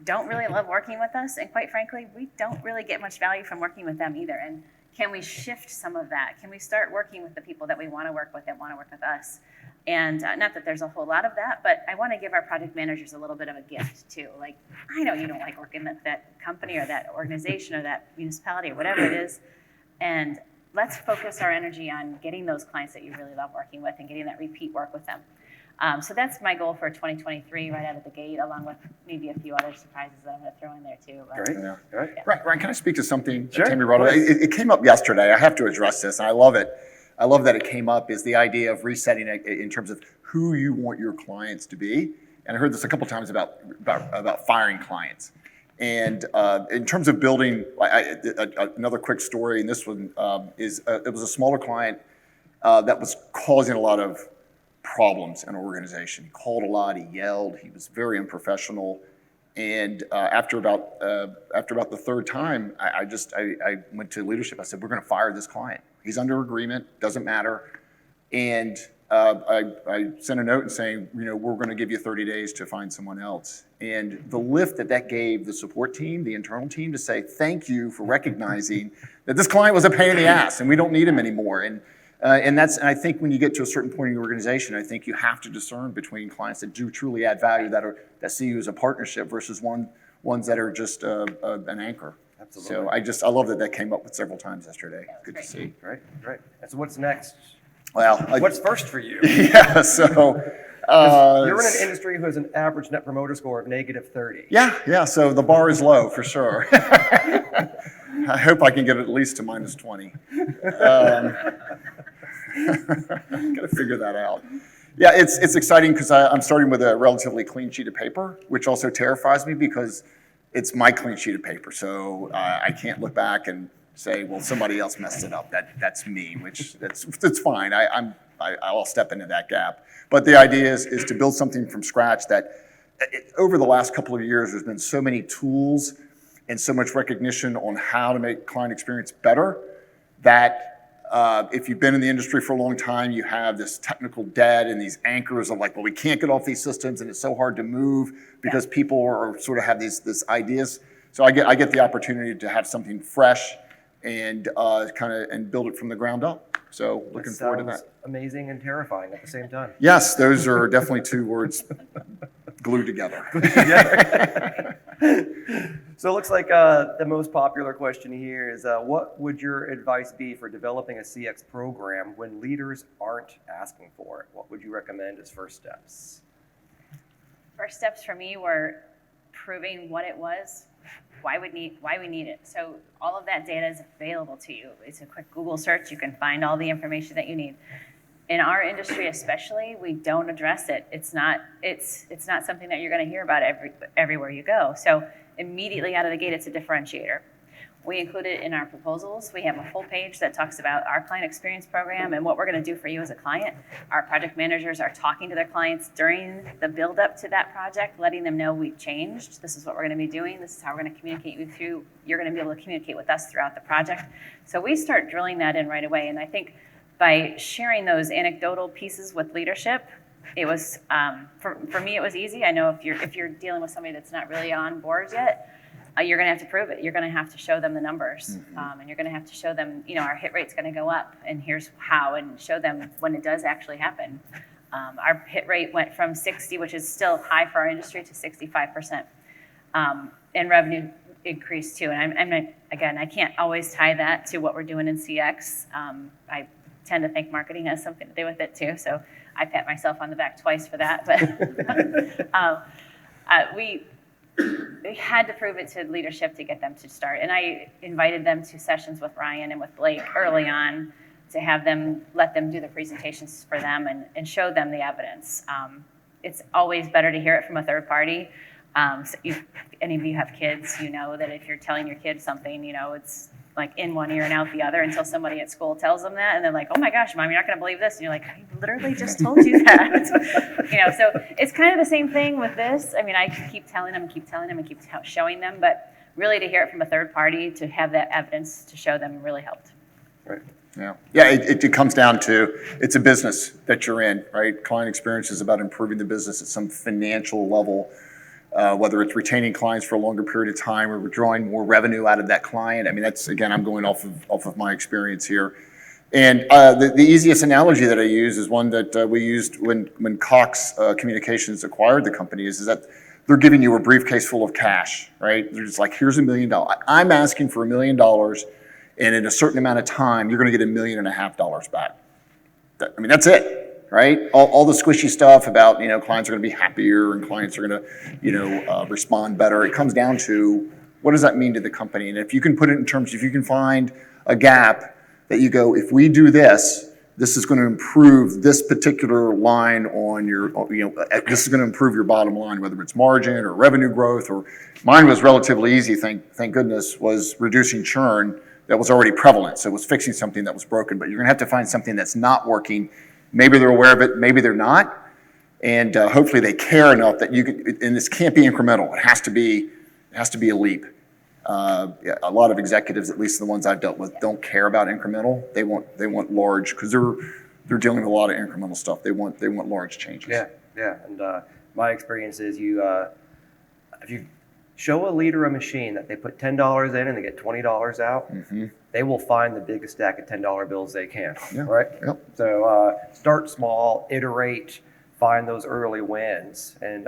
[SPEAKER 3] don't really love working with us? And quite frankly, we don't really get much value from working with them either. And can we shift some of that? Can we start working with the people that we want to work with that want to work with us? And not that there's a whole lot of that, but I want to give our project managers a little bit of a gift too. Like, I know you don't like working at that company or that organization or that municipality or whatever it is. And let's focus our energy on getting those clients that you really love working with and getting that repeat work with them. So that's my goal for 2023 right out of the gate, along with maybe a few other surprises that I'm going to throw in there too. But,
[SPEAKER 1] Great.
[SPEAKER 2] Yeah.
[SPEAKER 1] Great.
[SPEAKER 2] Right, Ryan, can I speak to something
[SPEAKER 1] Sure,
[SPEAKER 2] that Tammy brought
[SPEAKER 1] of
[SPEAKER 2] up?
[SPEAKER 1] course.
[SPEAKER 2] It came up yesterday. I have to address this, and I love it. I love that it came up, is the idea of resetting it in terms of who you want your clients to be. And I heard this a couple times about firing clients. And in terms of building, another quick story, and this one it was a smaller client that was causing a lot of problems in an organization. He called a lot, he yelled, he was very unprofessional. And after about the third time, I went to leadership. I said, we're going to fire this client. He's under agreement, doesn't matter. And I sent a note and saying, we're going to give you 30 days to find someone else. And the lift that gave the support team, the internal team, to say thank you for recognizing that this client was a pain in the ass and we don't need him anymore. And I think when you get to a certain point in your organization, I think you have to discern between clients that do truly add value, that see you as a partnership, versus ones that are just an anchor.
[SPEAKER 1] Absolutely.
[SPEAKER 2] So I love that came up with several times yesterday. Good to see.
[SPEAKER 1] Great. And so what's next?
[SPEAKER 2] Well,
[SPEAKER 1] What's first for you?
[SPEAKER 2] Yeah. So
[SPEAKER 1] You're in an industry who has an average net promoter score of -30.
[SPEAKER 2] Yeah. So the bar is low for sure. I hope I can get it at least to -20. Got to figure that out. Yeah, it's exciting because I'm starting with a relatively clean sheet of paper, which also terrifies me because it's my clean sheet of paper. So I can't look back and say, well, somebody else messed it up. That's me, which that's fine. I'll step into that gap. But the idea is to build something from scratch that over the last couple of years, there's been so many tools and so much recognition on how to make client experience better that if you've been in the industry for a long time, you have this technical debt and these anchors of like, well, we can't get off these systems and it's so hard to move because people are sort of have these ideas. So I get the opportunity to have something fresh and and build it from the ground up. So looking forward to that.
[SPEAKER 1] Amazing and terrifying at the same time.
[SPEAKER 2] Yes, those are definitely two words glued together.
[SPEAKER 1] So it looks like the most popular question here is, what would your advice be for developing a CX program when leaders aren't asking for it? What would you recommend as first steps?
[SPEAKER 3] First steps for me were proving what it was, why we need it. So all of that data is available to you. It's a quick Google search. You can find all the information that you need. In our industry especially, we don't address it. It's not something that you're going to hear about everywhere you go. So immediately out of the gate, it's a differentiator. We include it in our proposals. We have a full page that talks about our client experience program and what we're going to do for you as a client. Our project managers are talking to their clients during the build up to that project, letting them know we've changed. This is what we're going to be doing. This is how we're going to communicate with you. You're going to be able to communicate with us throughout the project. So we start drilling that in right away. And I think by sharing those anecdotal pieces with leadership, it was for me, it was easy. I know if you're dealing with somebody that's not really on board yet, you're going to have to prove it. You're going to have to show them the numbers, and you're going to have to show them, our hit rate's going to go up, and here's how, and show them when it does actually happen. Our hit rate went from 60, which is still high for our industry, to 65%, and revenue increased too. And again, I can't always tie that to what we're doing in CX. I tend to think marketing has something to do with it too, so I pat myself on the back twice for that. But we had to prove it to leadership to get them to start. And I invited them to sessions with Ryan and with Blake early on to have them, let them do the presentations for them and show them the evidence. It's always better to hear it from a third party. So if any of you have kids, you know that if you're telling your kids something, it's like in one ear and out the other until somebody at school tells them that, and they're like, oh my gosh, Mom, you're not going to believe this. And you're like, I literally just told you that. So it's kind of the same thing with this. I mean, I can keep telling them and keep showing them, but really to hear it from a third party, to have that evidence to show them really helped.
[SPEAKER 2] Right. Yeah. It comes down to, it's a business that you're in, right? Client experience is about improving the business at some financial level. Whether it's retaining clients for a longer period of time or drawing more revenue out of that client. I mean, that's, again, I'm going off of my experience here. And the easiest analogy that I use is one that we used when Cox Communications acquired the company is that they're giving you a briefcase full of cash, right? They're just like, here's $1 million. I'm asking for $1 million, and in a certain amount of time, you're going to get $1.5 million back. That's it. right? All the squishy stuff about, clients are going to be happier and clients are going to, respond better. It comes down to what does that mean to the company? And if you can put it in terms, if you can find a gap that you go, if we do this, this is going to improve this particular line on your, this is going to improve your bottom line, whether it's margin or revenue growth, or mine was relatively easy, thank goodness, was reducing churn that was already prevalent. So it was fixing something that was broken, but you're going to have to find something that's not working. Maybe they're aware of it, maybe they're not. And hopefully they care enough that you can, and this can't be incremental. It has to be a leap. A lot of executives, at least the ones I've dealt with, don't care about incremental. They want large, because they're dealing with a lot of incremental stuff. They want large changes.
[SPEAKER 1] Yeah. And my experience is if you show a leader a machine that they put $10 in and they get $20 out, they will find the biggest stack of $10 bills they can.
[SPEAKER 2] Yeah.
[SPEAKER 1] Right.
[SPEAKER 2] Yep.
[SPEAKER 1] So start small, iterate, find those early wins, and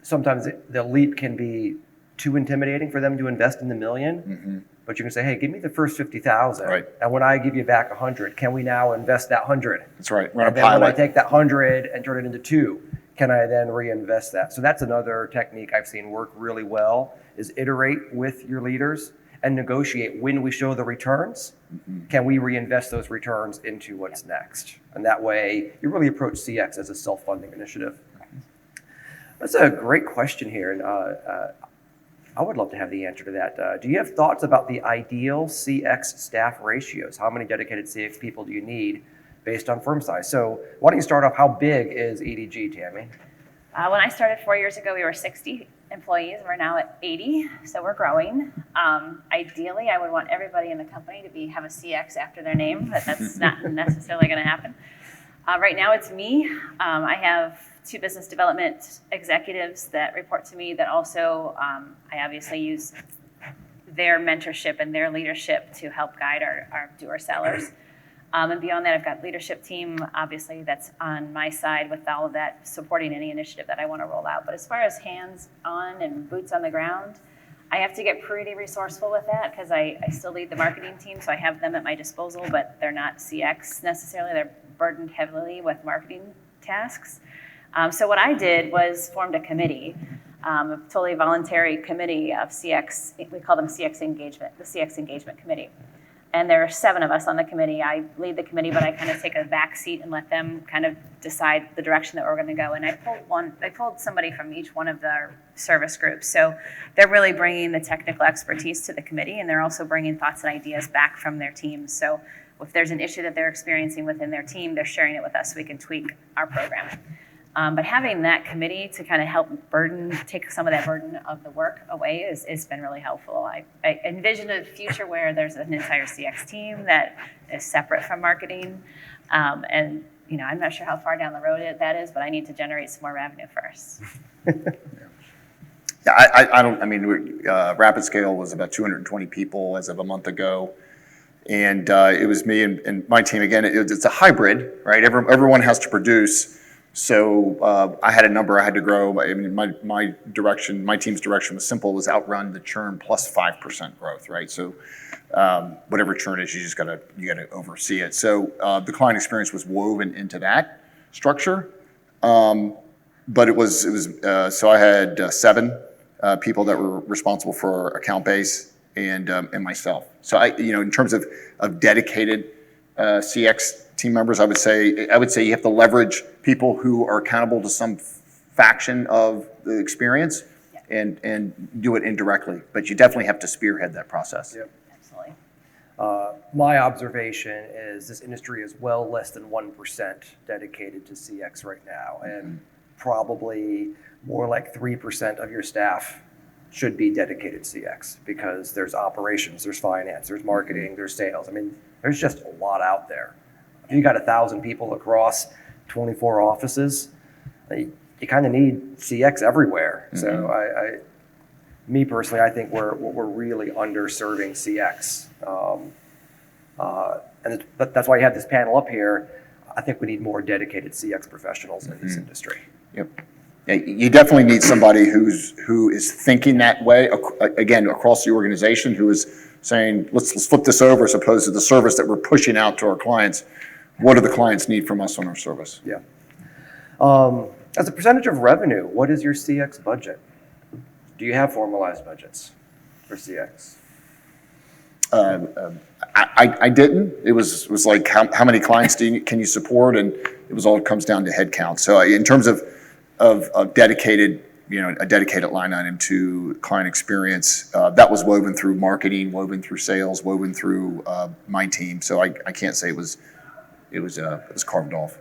[SPEAKER 1] sometimes the leap can be too intimidating for them to invest in the million, but you can say, hey, give me the first 50,000.
[SPEAKER 2] Right.
[SPEAKER 1] And when I give you back 100, can we now invest that 100?
[SPEAKER 2] That's right. Run
[SPEAKER 1] And
[SPEAKER 2] a
[SPEAKER 1] then when I
[SPEAKER 2] pilot.
[SPEAKER 1] take that 100 and turn it into 2, can I then reinvest that? So that's another technique I've seen work really well, is iterate with your leaders and negotiate when we show the returns. Can we reinvest those returns into what's next? And that way you really approach CX as a self-funding initiative. That's a great question here. And I would love to have the answer to that. Do you have thoughts about the ideal CX staff ratios? How many dedicated CX people do you need based on firm size? So why don't you start off, how big is EDG, Tammy?
[SPEAKER 3] When I started 4 years ago, we were 60 employees. We're now at 80, so we're growing. Ideally, I would want everybody in the company to have a CX after their name, but that's not necessarily going to happen. Right now, it's me. I have 2 business development executives that report to me that also I obviously use their mentorship and their leadership to help guide our sellers. And beyond that, I've got leadership team, obviously, that's on my side with all of that, supporting any initiative that I want to roll out. But as far as hands-on and boots on the ground, I have to get pretty resourceful with that because I still lead the marketing team, so I have them at my disposal, but they're not CX necessarily. They're burdened heavily with marketing tasks. So what I did was formed a committee, a totally voluntary committee of CX. We call them CX engagement, the CX engagement committee. And there are 7 of us on the committee. I lead the committee, but I kind of take a back seat and let them kind of decide the direction that we're going to go. And I pulled somebody from each one of the service groups. So they're really bringing the technical expertise to the committee, and they're also bringing thoughts and ideas back from their teams. So if there's an issue that they're experiencing within their team, they're sharing it with us so we can tweak our program. But having that committee to kind of help take some of that burden of the work away has been really helpful. I envision a future where there's an entire CX team that is separate from marketing. And I'm not sure how far down the road that is, but I need to generate some more revenue first.
[SPEAKER 2] Yeah, Rapid Scale was about 220 people as of a month ago. And it was me and my team. Again, it's a hybrid, right? Everyone has to produce. So I had a number I had to grow. I mean, my team's direction was simple: was outrun the churn plus 5% growth, right? So whatever churn is, you gotta oversee it. So the client experience was woven into that structure, but it was so I had 7 people that were responsible for account base and myself. So in terms of dedicated CX team members, I would say you have to leverage people who are accountable to some faction of the experience, and do it indirectly. But you definitely have to spearhead that process.
[SPEAKER 1] Yep.
[SPEAKER 3] Absolutely.
[SPEAKER 1] My observation is this industry is well less than 1% dedicated to CX right now, and probably more like 3% of your staff should be dedicated CX, because there's operations, there's finance, there's marketing, there's sales. I mean, there's just a lot out there. If you got 1,000 people across 24 offices, you kind of need CX everywhere. Mm-hmm. So me personally, I think we're really underserving CX. And that's why you have this panel up here. I think we need more dedicated CX professionals in this industry.
[SPEAKER 2] Yep. Yeah, you definitely need somebody who is thinking that way, again, across the organization, who is saying, let's flip this over, as opposed to the service that we're pushing out to our clients. what do the clients need from us on our service?
[SPEAKER 1] Yeah. As a percentage of revenue, what is your CX budget? Do you have formalized budgets for CX?
[SPEAKER 2] I didn't. It was like how many clients can you support, and it was all comes down to headcount. So in terms of dedicated, a dedicated line item to client experience, that was woven through marketing, woven through sales, woven through my team. So I can't say it was carved off.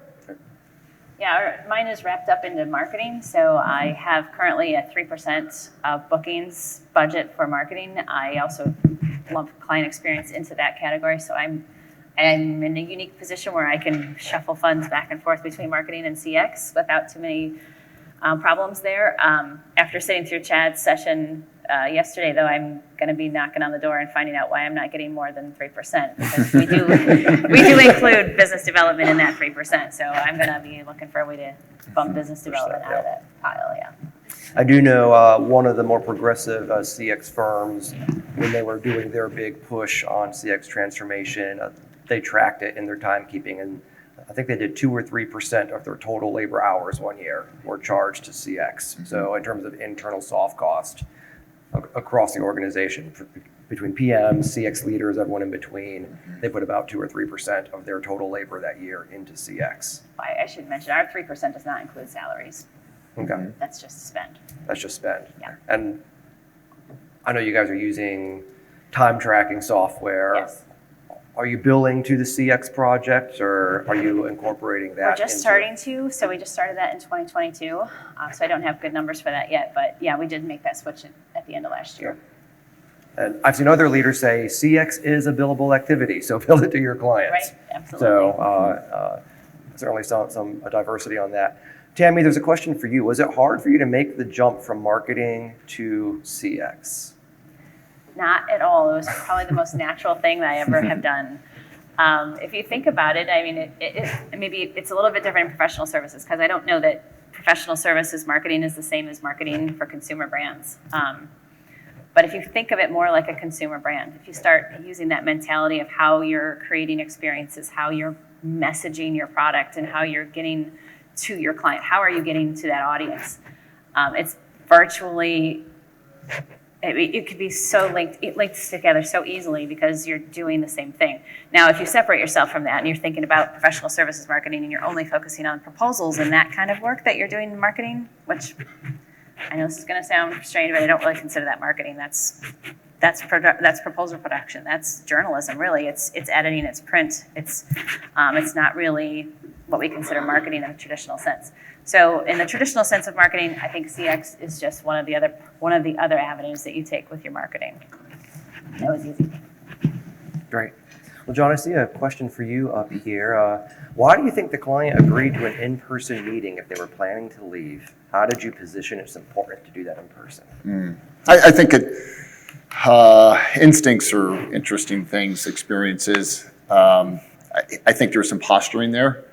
[SPEAKER 3] Yeah, mine is wrapped up into marketing. So I have currently a 3% of bookings budget for marketing. I also lump client experience into that category. So I'm in a unique position where I can shuffle funds back and forth between marketing and CX without too many problems there. After sitting through Chad's session yesterday, though, I'm going to be knocking on the door and finding out why I'm not getting more than 3%, because we do include business development in that 3%. So I'm going to be looking for a way to bump business development out of that pile. Yeah.
[SPEAKER 1] I do know one of the more progressive CX firms, when they were doing their big push on CX transformation, they tracked it in their timekeeping, and I think they did 2 or 3% of their total labor hours one year were charged to CX. So in terms of internal soft cost across the organization, between PMs, CX leaders, everyone in between, they put about 2 or 3% of their total labor that year into CX.
[SPEAKER 3] I should mention our 3% does not include salaries.
[SPEAKER 1] Okay.
[SPEAKER 3] That's just spend.
[SPEAKER 1] That's just spend.
[SPEAKER 3] Yeah.
[SPEAKER 1] And I know you guys are using time tracking software.
[SPEAKER 3] Yes.
[SPEAKER 1] Are you billing to the CX project, or are you incorporating that?
[SPEAKER 3] We're just starting to, so we just started that in 2022. So I don't have good numbers for that yet, but yeah, we did make that switch at the end of last year.
[SPEAKER 1] And I've seen other leaders say CX is a billable activity, so bill it to your clients.
[SPEAKER 3] Right, absolutely.
[SPEAKER 1] So certainly some diversity on that. Tammy, there's a question for you. Was it hard for you to make the jump from marketing to CX?
[SPEAKER 3] Not at all. It was probably the most natural thing that I ever have done. If you think about it, I mean, maybe it's a little bit different in professional services, because I don't know that professional services marketing is the same as marketing for consumer brands. But if you think of it more like a consumer brand, if you start using that mentality of how you're creating experiences, how you're messaging your product, and how you're getting to your client, how are you getting to that audience? It's virtually... It could be so linked together so easily because you're doing the same thing. Now, if you separate yourself from that and you're thinking about professional services marketing and you're only focusing on proposals and that kind of work that you're doing in marketing, which I know this is going to sound strange, but I don't really consider that marketing. That's proposal production. That's journalism, really. It's editing, it's print. It's not really what we consider marketing in a traditional sense. So in the traditional sense of marketing, I think CX is just one of the other avenues that you take with your marketing. That was easy.
[SPEAKER 1] Great. Well, John, I see a question for you up here. Why do you think the client agreed to an in-person meeting if they were planning to leave? How did you position it's important to do that in person?
[SPEAKER 2] I think instincts are interesting things, experiences. I think there's some posturing there.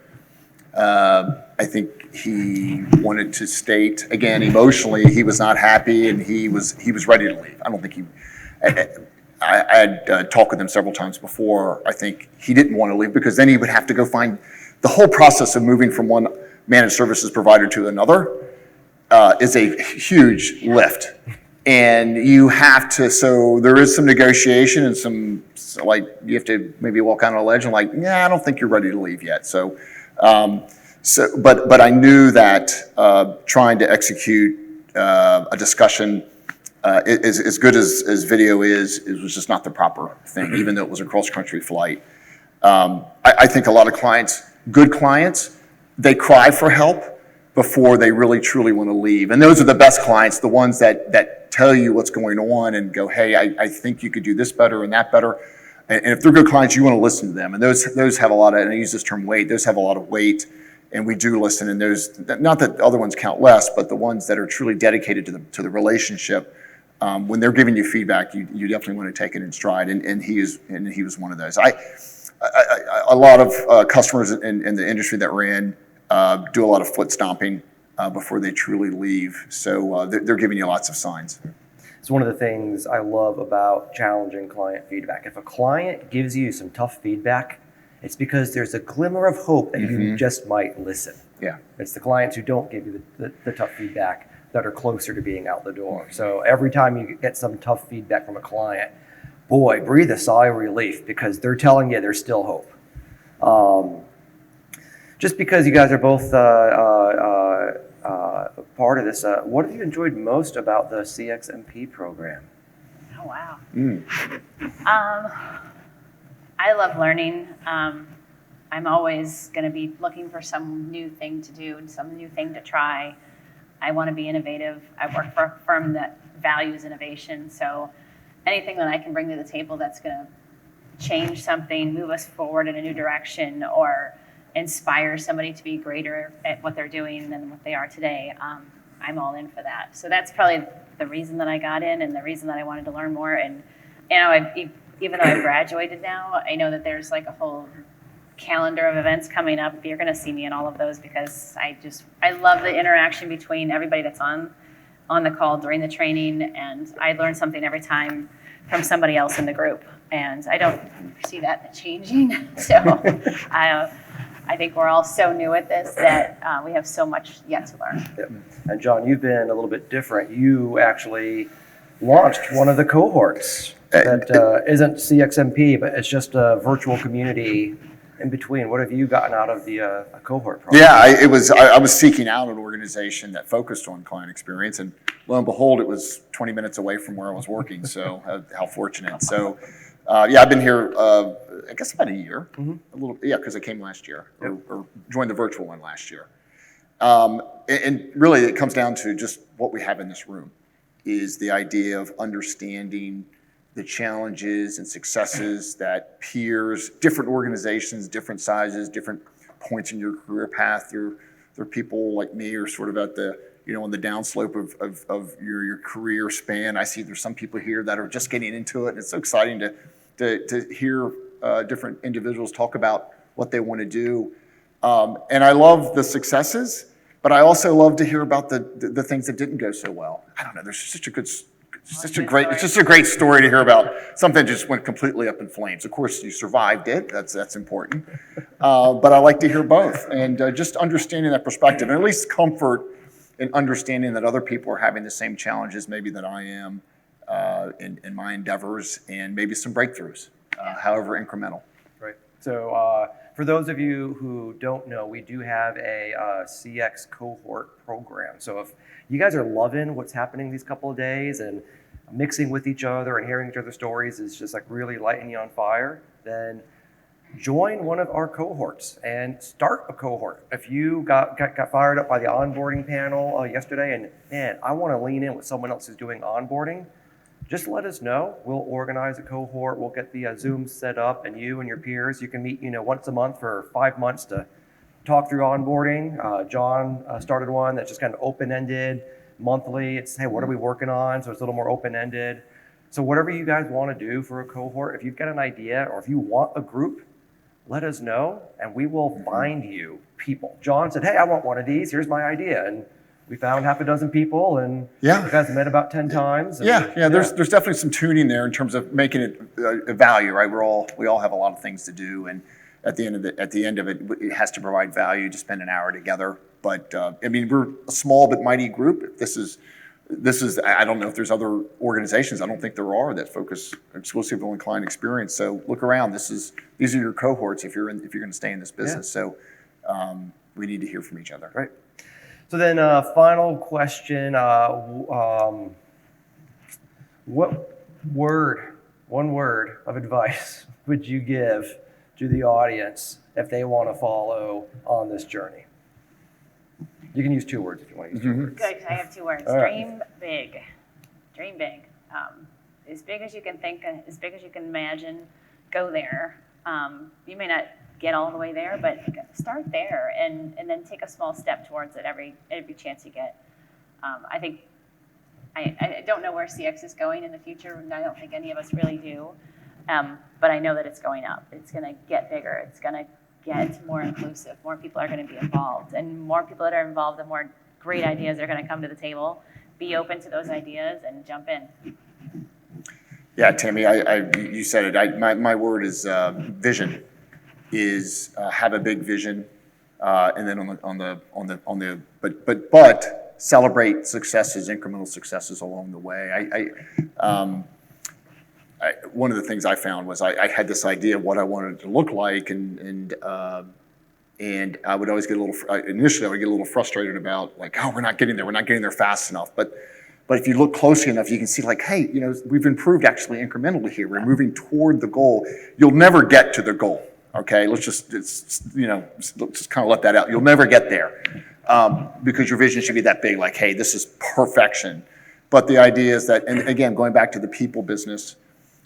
[SPEAKER 2] I think he wanted to state, again, emotionally, he was not happy and he was ready to leave. I don't think I had talked with him several times before. I think he didn't want to leave because then he would have to go find the whole process of moving from one managed services provider to another is a huge lift. And you have to, so there is some negotiation and you have to maybe walk on a ledge and I don't think you're ready to leave yet. But I knew that trying to execute a discussion as good as video is, it was just not the proper thing, even though it was a cross-country flight. I think a lot of clients, good clients, they cry for help before they really truly want to leave. And those are the best clients, the ones that tell you what's going on and go, hey, I think you could do this better and that better. And if they're good clients, you want to listen to them. And those have a lot of, and I use this term weight, those have a lot of weight. And we do listen, and those, not that other ones count less, but the ones that are truly dedicated to the relationship, when they're giving you feedback, you definitely want to take it in stride. And he was one of those. A lot of customers in the industry that we're in do a lot of foot stomping before they truly leave. So they're giving you lots of signs.
[SPEAKER 1] It's one of the things I love about challenging client feedback. If a client gives you some tough feedback, it's because there's a glimmer of hope that you just might listen.
[SPEAKER 2] Yeah.
[SPEAKER 1] It's the clients who don't give you the tough feedback that are closer to being out the door. So every time you get some tough feedback from a client, boy, breathe a sigh of relief because they're telling you there's still hope. Just because you guys are both part of this, what have you enjoyed most about the CXMP program?
[SPEAKER 3] Oh, wow. I love learning. I'm always going to be looking for some new thing to do and some new thing to try. I want to be innovative. I work for a firm that values innovation. So anything that I can bring to the table that's going to change something, move us forward in a new direction, or inspire somebody to be greater at what they're doing than what they are today, I'm all in for that. So that's probably the reason that I got in and the reason that I wanted to learn more. And even though I graduated now, I know that there's like a whole calendar of events coming up. You're going to see me in all of those because I love the interaction between everybody that's on the call during the training, and I learn something every time from somebody else in the group, and I don't see that changing. So I think we're all so new at this that we have so much yet to learn.
[SPEAKER 1] Yep. And John, you've been a little bit different. You actually launched one of the cohorts that isn't CXMP, but it's just a virtual community in between. What have you gotten out of the cohort program?
[SPEAKER 2] Yeah, I was seeking out an organization that focused on client experience, and lo and behold, it was 20 minutes away from where I was working. So how fortunate. So yeah, I've been here, I guess about a year, a little, yeah, because I came last year or joined the virtual one last year. And really, it comes down to just what we have in this room is the idea of understanding the challenges and successes that peers, different organizations, different sizes, different points in your career path. There are people like me who are sort of at the, on the downslope of your career span. I see there's some people here that are just getting into it, and it's so exciting to hear different individuals talk about what they want to do. And I love the successes, but I also love to hear about the things that didn't go so well. I don't know. There's such a good. It's just a great story to hear about something that just went completely up in flames. Of course, you survived it. That's important. But I like to hear both, and just understanding that perspective, and at least comfort in understanding that other people are having the same challenges maybe that I am in my endeavors, and maybe some breakthroughs, however incremental.
[SPEAKER 1] Right. So for those of you who don't know, we do have a CX cohort program. So if you guys are loving what's happening these couple of days and mixing with each other and hearing each other's stories is just like really lighting you on fire, then join one of our cohorts and start a cohort. If you got fired up by the onboarding panel yesterday and, man, I want to lean in with someone else who's doing onboarding, just let us know. We'll organize a cohort. We'll get the Zoom set up, and you and your peers, you can meet once a month for 5 months to talk through onboarding. John started one that's just kind of open-ended, monthly. It's, hey, what are we working on? So it's a little more open-ended. So whatever you guys want to do for a cohort, if you've got an idea or if you want a group, let us know, and we will find you people. John said, hey, I want one of these. Here's my idea. And we found half a dozen people, and you guys met about 10 times. And
[SPEAKER 2] There's definitely some tuning there in terms of making it a value, right? We all have a lot of things to do, and at the end of it, it has to provide value to spend an hour together. But I mean, we're a small but mighty group. This is. I don't know if there's other organizations. I don't think there are that focus exclusively on client experience. So look around. These are your cohorts if you're going to stay in this business. So we need to hear from each other.
[SPEAKER 1] Right. So then, final question: what one word of advice would you give to the audience if they want to follow on this journey? You can use 2 words if you want to use 2 words.
[SPEAKER 3] Good, I have 2 words.
[SPEAKER 1] All right.
[SPEAKER 3] Dream big. Dream big. As big as you can think, as big as you can imagine, go there. You may not get all the way there, but start there and then take a small step towards it every chance you get. I think, I don't know where CX is going in the future, and I don't think any of us really do, but I know that it's going up. It's going to get bigger. It's going to get more inclusive. More people are going to be involved, and more people that are involved, the more great ideas are going to come to the table. Be open to those ideas and jump in.
[SPEAKER 2] Yeah, Tammy, you said it. My word is vision. is have a big vision, and then but celebrate successes, incremental successes along the way. One of the things I found was I had this idea of what I wanted it to look like, and I would always get initially I would get a little frustrated about like, oh, we're not getting there fast enough. But if you look closely enough, you can see like, hey, we've improved actually incrementally here. We're moving toward the goal. You'll never get to the goal. Okay, let's just kind of let that out. You'll never get there because your vision should be that big. Like, hey, this is perfection. But the idea is that, and again, going back to the people business,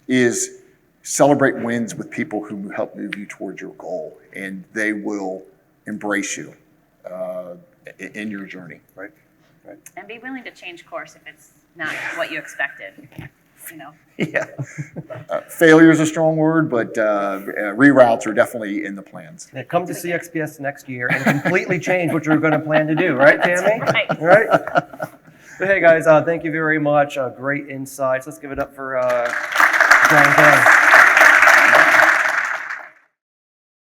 [SPEAKER 2] is celebrate wins with people who help move you towards your goal, and they will embrace you in your journey.
[SPEAKER 1] Right.
[SPEAKER 3] And be willing to change course if it's not what you expected.
[SPEAKER 2] Yeah. Failure is a strong word, but reroutes are definitely in the plans.
[SPEAKER 1] Yeah, come to CXps next year and completely change what you're going to plan to do, right, Tammy?
[SPEAKER 3] Right.
[SPEAKER 1] Right? But hey, guys, thank you very much. Great insights. Let's give it up for John.